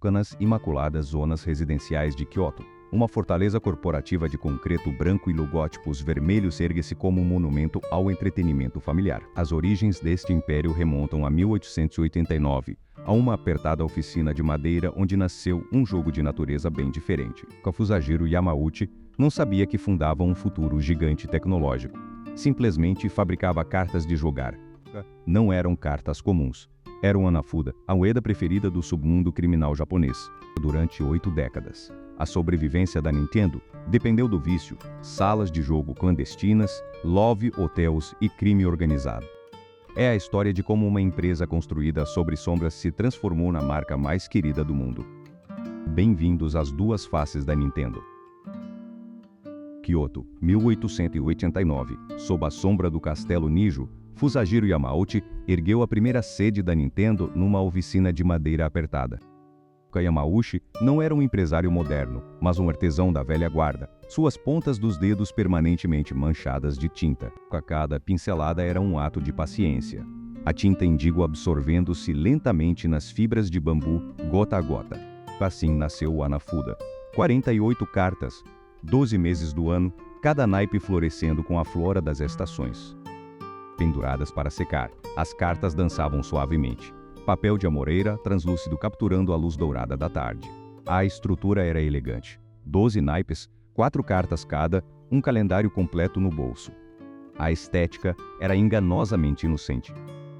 época nas imaculadas zonas residenciais de Kyoto. Uma fortaleza corporativa de concreto branco e logótipos vermelhos ergue-se como um monumento ao entretenimento familiar. As origens deste império remontam a 1889, a uma apertada oficina de madeira onde nasceu um jogo de natureza bem diferente. Kafusajiro Yamauchi não sabia que fundava um futuro gigante tecnológico. Simplesmente fabricava cartas de jogar. Não eram cartas comuns. Era o Hanafuda, a moeda preferida do submundo criminal japonês, durante 8 décadas. A sobrevivência da Nintendo dependeu do vício, salas de jogo clandestinas, love hotels e crime organizado. É a história de como uma empresa construída sobre sombras se transformou na marca mais querida do mundo. Bem-vindos às duas faces da Nintendo. Kyoto, 1889. Sob a sombra do Castelo Nijo, Fusajiro Yamauchi ergueu a primeira sede da Nintendo numa oficina de madeira apertada. Yamauchi não era um empresário moderno, mas um artesão da velha guarda, suas pontas dos dedos permanentemente manchadas de tinta. A cada pincelada era um ato de paciência. A tinta índigo absorvendo-se lentamente nas fibras de bambu, gota a gota. Assim nasceu o Hanafuda. 48 cartas, 12 meses do ano, cada naipe florescendo com a flora das estações. Penduradas para secar, as cartas dançavam suavemente. Papel de amoreira, translúcido capturando a luz dourada da tarde. A estrutura era elegante. 12 naipes, 4 cartas cada, um calendário completo no bolso. A estética era enganosamente inocente.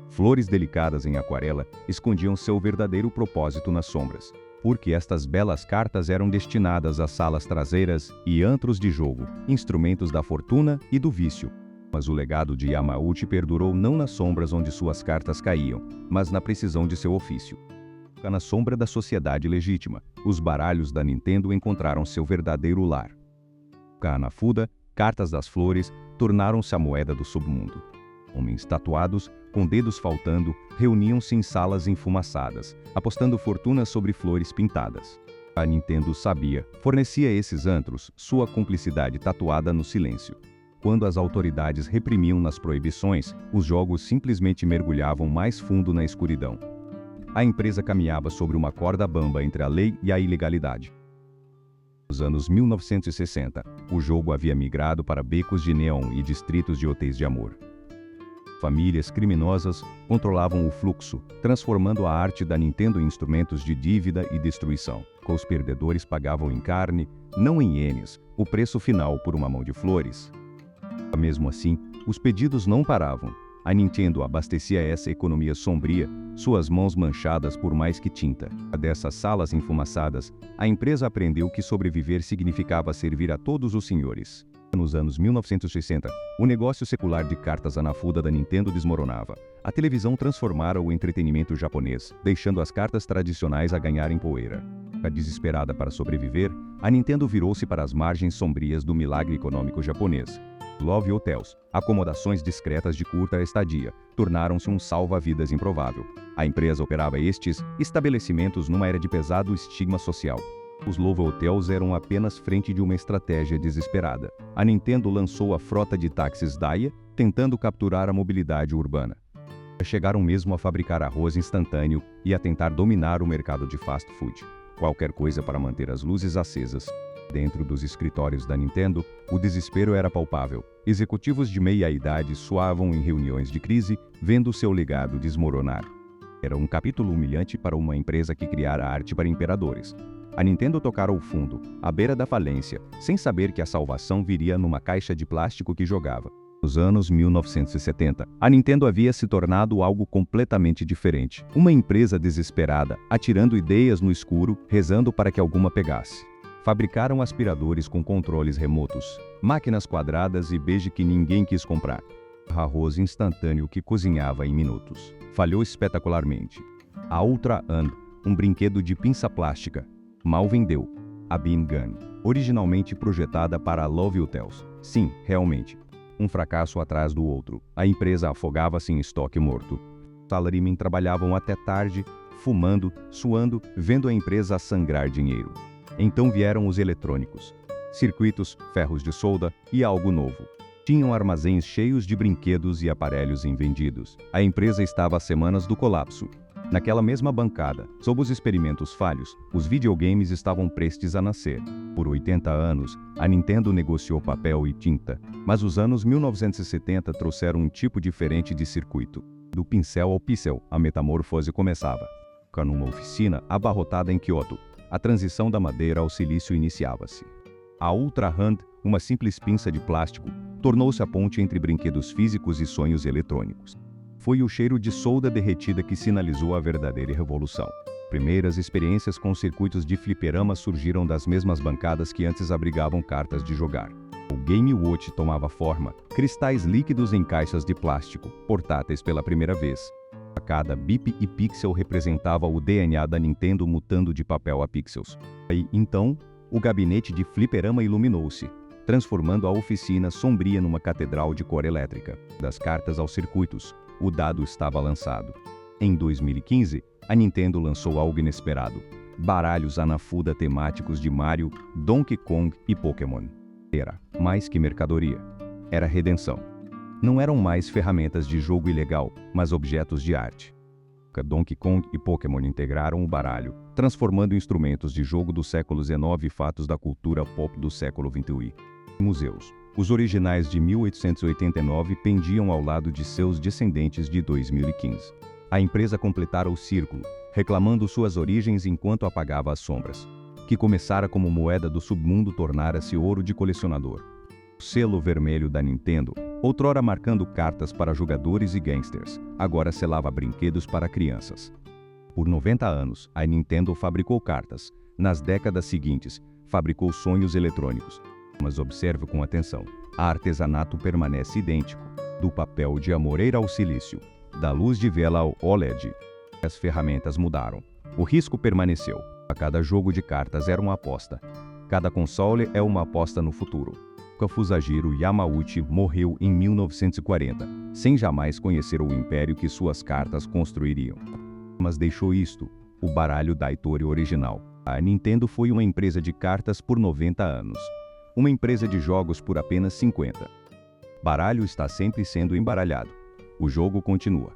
Flores delicadas em aquarela escondiam seu verdadeiro propósito nas sombras, porque estas belas cartas eram destinadas às salas traseiras e antros de jogo, instrumentos da fortuna e do vício. Mas o legado de Yamauchi perdurou não nas sombras onde suas cartas caíam, mas na precisão de seu ofício. Na sombra da sociedade legítima, os baralhos da Nintendo encontraram seu verdadeiro lar. Hanafuda, cartas das flores, tornaram-se a moeda do submundo. Homens tatuados, com dedos faltando, reuniam-se em salas enfumaçadas, apostando fortunas sobre flores pintadas. A Nintendo sabia, fornecia a esses antros sua cumplicidade tatuada no silêncio. Quando as autoridades reprimiam nas proibições, os jogos simplesmente mergulhavam mais fundo na escuridão. A empresa caminhava sobre uma corda bamba entre a lei e a ilegalidade. Nos anos 1960, o jogo havia migrado para becos de neon e distritos de hotéis de amor. Famílias criminosas controlavam o fluxo, transformando a arte da Nintendo em instrumentos de dívida e destruição. Os perdedores pagavam em carne, não em ienes, o preço final por uma mão de flores. Mesmo assim, os pedidos não paravam. A Nintendo abastecia essa economia sombria, suas mãos manchadas por mais que tinta. Dessas salas enfumaçadas, a empresa aprendeu que sobreviver significava servir a todos os senhores. Nos anos 1960, o negócio secular de cartas Hanafuda da Nintendo desmoronava. A televisão transformara o entretenimento japonês, deixando as cartas tradicionais a ganharem poeira. Desesperada para sobreviver, a Nintendo virou-se para as margens sombrias do milagre econômico japonês. Love hotels, acomodações discretas de curta estadia, tornaram-se um salva-vidas improvável. A empresa operava estes estabelecimentos numa era de pesado estigma social. Os Love hotels eram apenas frente de uma estratégia desesperada. A Nintendo lançou a frota de táxis Daiya, tentando capturar a mobilidade urbana. Chegaram mesmo a fabricar arroz instantâneo e a tentar dominar o mercado de fast food. Qualquer coisa para manter as luzes acesas. Dentro dos escritórios da Nintendo, o desespero era palpável. Executivos de meia-idade suavam em reuniões de crise, vendo seu legado desmoronar. Era um capítulo humilhante para uma empresa que criara arte para imperadores. A Nintendo tocara o fundo, à beira da falência, sem saber que a salvação viria numa caixa de plástico que jogava. Nos anos 1970, a Nintendo havia se tornado algo completamente diferente. Uma empresa desesperada, atirando ideias no escuro, rezando para que alguma pegasse. Fabricaram aspiradores com controles remotos, máquinas quadradas e beijo que ninguém quis comprar. Arroz instantâneo que cozinhava em minutos. Falhou espetacularmente. A Ultra Hand, um brinquedo de pinça plástica, mal vendeu. A Beam Gun, originalmente projetada para Love Hotels. Sim, realmente. Um fracasso atrás do outro. A empresa afogava-se em estoque morto. Salarymen trabalhavam até tarde, fumando, suando, vendo a empresa sangrar dinheiro. Então vieram os eletrônicos. Circuitos, ferros de solda e algo novo. Tinham armazéns cheios de brinquedos e aparelhos invendidos. A empresa estava às semanas do colapso. Naquela mesma bancada, sob os experimentos falhos, os videogames estavam prestes a nascer. Por 80 anos, a Nintendo negociou papel e tinta, mas os anos 1970 trouxeram um tipo diferente de circuito. Do pincel ao pixel, a metamorfose começava. Numa oficina abarrotada em Kyoto, a transição da madeira ao silício iniciava-se. A Ultra Hand, uma simples pinça de plástico, tornou-se a ponte entre brinquedos físicos e sonhos eletrônicos. Foi o cheiro de solda derretida que sinalizou a verdadeira revolução. Primeiras experiências com circuitos de fliperama surgiram das mesmas bancadas que antes abrigavam cartas de jogar. O Game Watch tomava forma, cristais líquidos em caixas de plástico, portáteis pela primeira vez. A cada bip e pixel representava o DNA da Nintendo mutando de papel a pixels. E, então, o gabinete de fliperama iluminou-se, transformando a oficina sombria numa catedral de cor elétrica. Das cartas aos circuitos, o dado estava lançado. Em 2015, a Nintendo lançou algo inesperado: baralhos Anafuda temáticos de Mario, Donkey Kong e Pokémon. Era mais que mercadoria. Era redenção. Não eram mais ferramentas de jogo ilegal, mas objetos de arte. Donkey Kong e Pokémon integraram o baralho, transformando instrumentos de jogo do século XIX e fatos da cultura pop do século XXI. Museus. Os originais de 1889 pendiam ao lado de seus descendentes de 2015. A empresa completara o círculo, reclamando suas origens enquanto apagava as sombras. Que começara como moeda do submundo tornara-se ouro de colecionador. O selo vermelho da Nintendo, outrora marcando cartas para jogadores e gangsters, agora selava brinquedos para crianças. Por 90 anos, a Nintendo fabricou cartas. Nas décadas seguintes, fabricou sonhos eletrônicos. Mas observe com atenção: o artesanato permanece idêntico, do papel de amoreira ao silício, da luz de vela ao OLED. As ferramentas mudaram. O risco permaneceu. A cada jogo de cartas era uma aposta. Cada console é uma aposta no futuro. Fusajiro Yamauchi morreu em 1940, sem jamais conhecer o império que suas cartas construiriam. Mas deixou isto: o baralho Daitori original. A Nintendo foi uma empresa de cartas por 90 anos. Uma empresa de jogos por apenas 50. Baralho está sempre sendo embaralhado. O jogo continua.